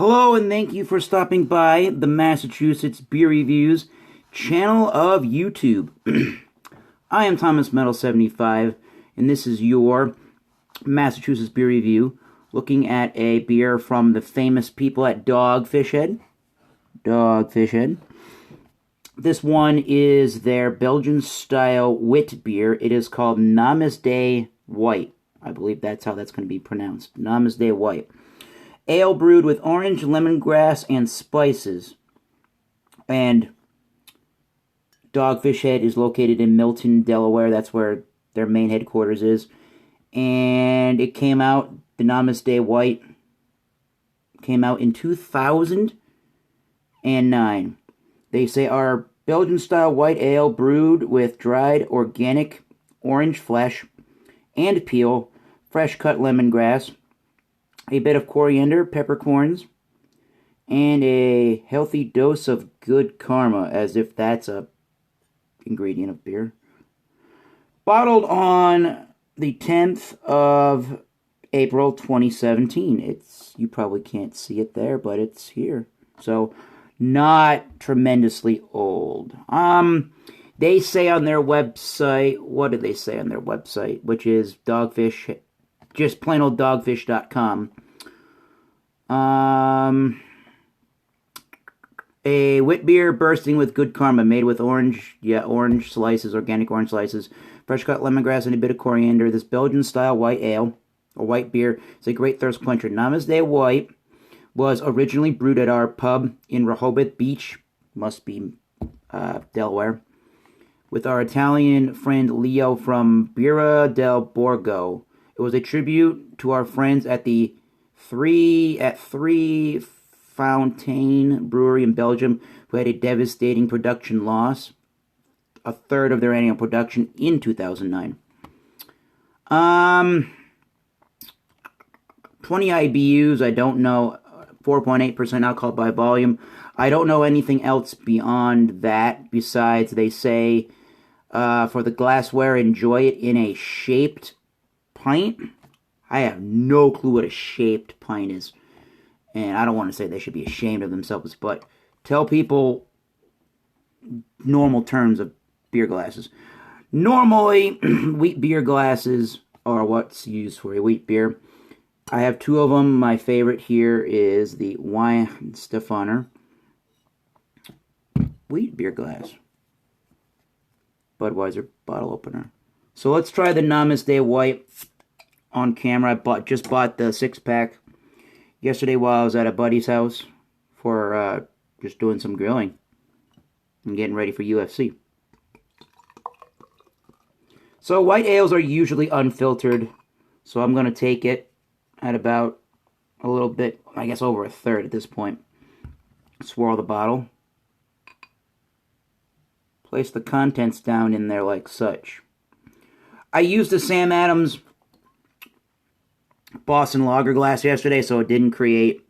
Hello and thank you for stopping by the Massachusetts Beer Reviews channel of YouTube. I am Thomas Metal 75 and this is your Massachusetts Beer Review looking at a beer from the famous people at Dogfish Head. This one is their Belgian style Witbier. It is called Namaste White. I believe that's how that's going to be pronounced. Namaste White. Ale brewed with orange, lemongrass, and spices. And Dogfish Head is located in Milton, Delaware. That's where their main headquarters is. And it came out, the Namaste White came out in 2009. They say our Belgian-style white ale brewed with dried organic orange flesh and peel, fresh-cut lemongrass, a bit of coriander, peppercorns, and a healthy dose of good karma, as if that's a ingredient of beer. Bottled on the 10th of April 2017. You probably can't see it there, but it's here. So, not tremendously old. They say on their website, what do they say on their website? Which is Dogfish, just plain old dogfish.com. A wit beer bursting with good karma, made with orange slices, organic orange slices, fresh cut lemongrass, and a bit of coriander. This Belgian style white ale, or white beer, is a great thirst quencher. Namaste White was originally brewed at our pub in Rehoboth Beach, must be Delaware, with our Italian friend Leo from Birra del Borgo. It was a tribute to our friends at the Three Fountain Brewery in Belgium, who had a devastating production loss, a third of their annual production in 2009. 20 IBUs, I don't know, 4.8% alcohol by volume. I don't know anything else beyond that, besides they say, for the glassware, enjoy it in a shaped pint. I have no clue what a shaped pint is. And I don't want to say they should be ashamed of themselves, but tell people normal terms of beer glasses. Normally, wheat beer glasses are what's used for a wheat beer. I have two of them. My favorite here is the Weinstefaner wheat beer glass. Budweiser bottle opener. So let's try the Namaste White on camera. I just bought the 6-pack yesterday while I was at a buddy's house for just doing some grilling and getting ready for UFC. So white ales are usually unfiltered, so I'm going to take it at about a little bit, I guess over a third at this point. Swirl the bottle. Place the contents down in there like such. I used the Sam Adams Boston Lager glass yesterday, so it didn't create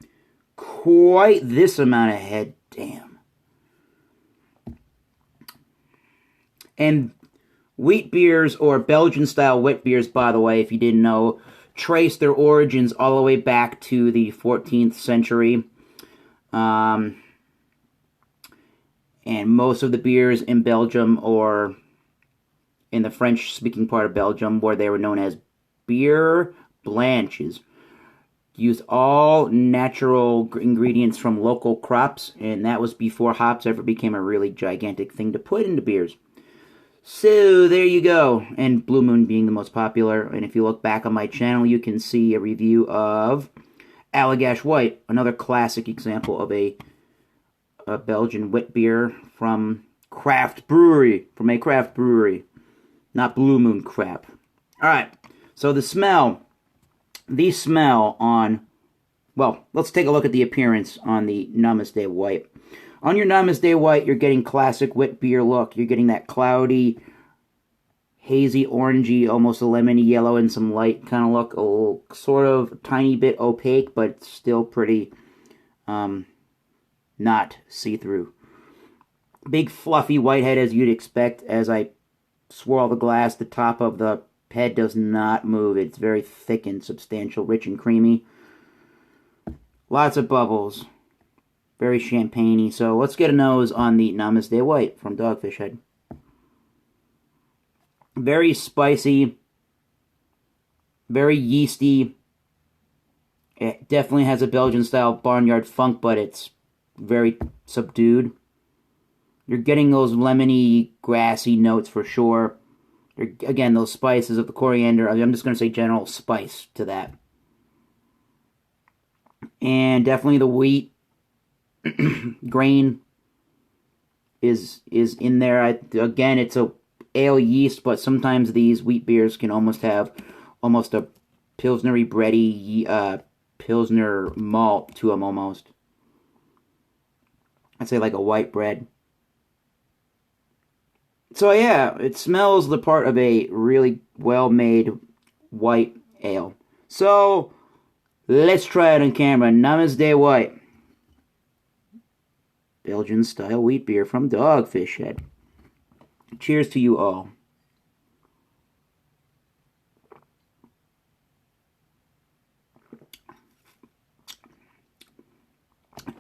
quite this amount of head. Damn. And wheat beers, or Belgian-style wit beers, by the way, if you didn't know, trace their origins all the way back to the 14th century. And most of the beers in Belgium, or in the French-speaking part of Belgium, where they were known as beer blanches, used all natural ingredients from local crops, and that was before hops ever became a really gigantic thing to put into beers. So there you go, and Blue Moon being the most popular. And if you look back on my channel, you can see a review of Allagash White, another classic example of a Belgian wit beer from a craft brewery, not Blue Moon crap. Alright, so the smell on, well, let's take a look at the appearance on the Namaste White. On your Namaste White, you're getting classic wit beer look. You're getting that cloudy, hazy, orangey, almost a lemony yellow and some light kind of look. A little, sort of tiny bit opaque, but still pretty not see-through. Big fluffy white head as you'd expect. As I swirl the glass, the top of the head does not move. It's very thick and substantial, rich and creamy. Lots of bubbles. Very champagne-y. So let's get a nose on the Namaste White from Dogfish Head. Very spicy. Very yeasty. It definitely has a Belgian-style barnyard funk, but it's very subdued. You're getting those lemony, grassy notes for sure. Again, those spices of the coriander. I'm just going to say general spice to that. And definitely the wheat grain is in there. Again, it's a ale yeast, but sometimes these wheat beers can almost have a pilsnery bready pilsner malt to them almost. I'd say like a white bread. So yeah, it smells the part of a really well-made white ale. So let's try it on camera. Namaste White. Belgian-style wheat beer from Dogfish Head. Cheers to you all.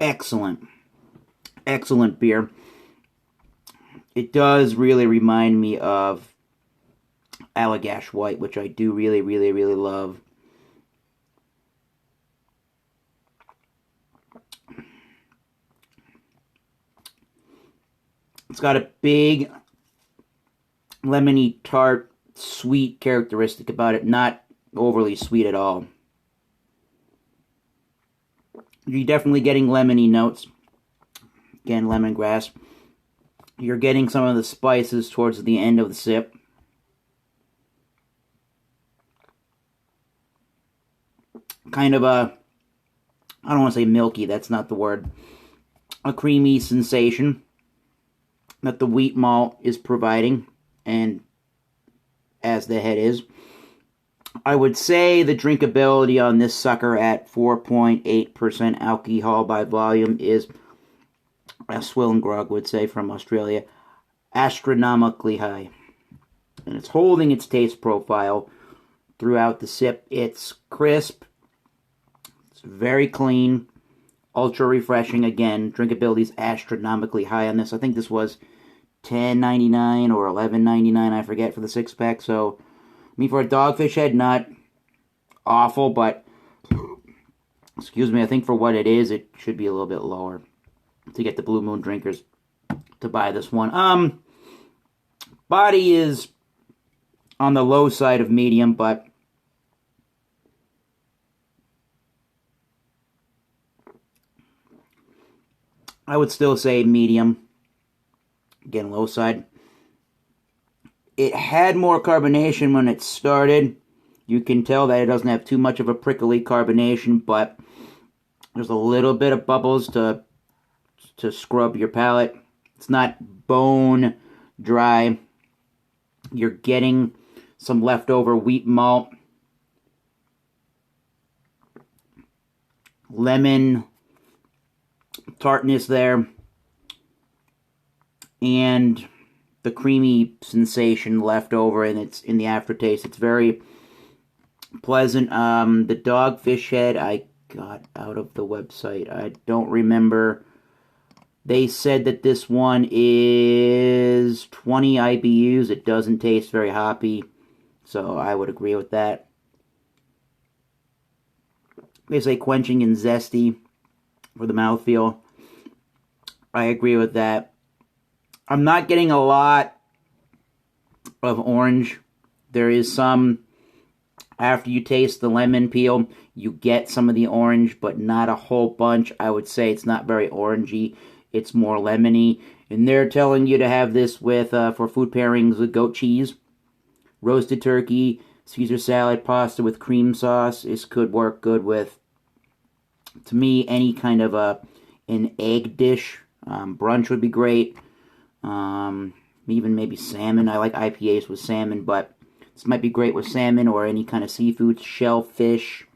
Excellent. Excellent beer. It does really remind me of Allagash White, which I do really, really, really love. It's got a big lemony, tart, sweet characteristic about it. Not overly sweet at all. You're definitely getting lemony notes. Again, lemongrass. You're getting some of the spices towards the end of the sip. Kind of a, I don't want to say milky, that's not the word. A creamy sensation that the wheat malt is providing, and as the head is. I would say the drinkability on this sucker at 4.8% alcohol by volume is, as Swill and Grog would say from Australia, astronomically high. And it's holding its taste profile throughout the sip. It's crisp. It's very clean. Ultra refreshing. Again, drinkability is astronomically high on this. I think this was $10.99 or $11.99, I forget, for the 6-pack. So, I mean, for a Dogfish Head, not awful, but, excuse me, I think for what it is, it should be a little bit lower to get the Blue Moon drinkers to buy this one. Body is on the low side of medium, but I would still say medium. Again, low side. It had more carbonation when it started. You can tell that it doesn't have too much of a prickly carbonation, but there's a little bit of bubbles to scrub your palate. It's not bone dry. You're getting some leftover wheat malt, lemon tartness there, and the creamy sensation left over, and it's in the aftertaste. It's very pleasant. The Dogfish Head I got out of the website. I don't remember. They said that this one is 20 IBUs. It doesn't taste very hoppy, so I would agree with that. They say quenching and zesty for the mouthfeel. I agree with that. I'm not getting a lot of orange. There is some, after you taste the lemon peel, you get some of the orange, but not a whole bunch. I would say it's not very orangey. It's more lemony. And they're telling you to have this with, for food pairings with goat cheese, roasted turkey, Caesar salad, pasta with cream sauce. This could work good with, to me, any kind of an egg dish. Brunch would be great. Even maybe salmon. I like IPAs with salmon, but this might be great with salmon or any kind of seafood, shellfish.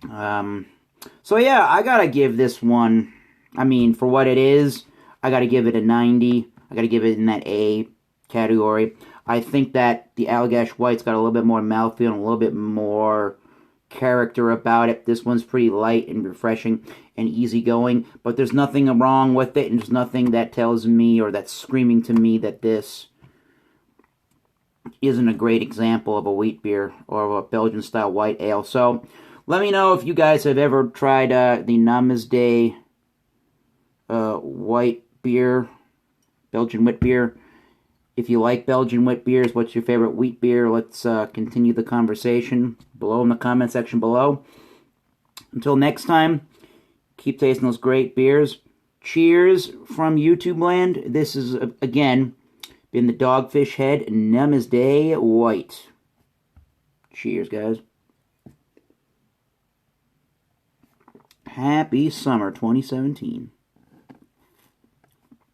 So yeah, I gotta give this one, I mean, for what it is, I gotta give it a 90. I gotta give it in that A category. I think that the Allagash White's got a little bit more mouthfeel and a little bit more character about it. This one's pretty light and refreshing and easygoing, but there's nothing wrong with it, and there's nothing that tells me or that's screaming to me that this isn't a great example of a wheat beer or of a Belgian-style white ale. So let me know if you guys have ever tried the Namaste white beer, Belgian wheat beer. If you like Belgian wheat beers, what's your favorite wheat beer? Let's continue the conversation below in the comment section below. Until next time, keep tasting those great beers. Cheers from YouTube land. This is, again, been the Dogfish Head Namaste White. Cheers, guys. Happy summer 2017.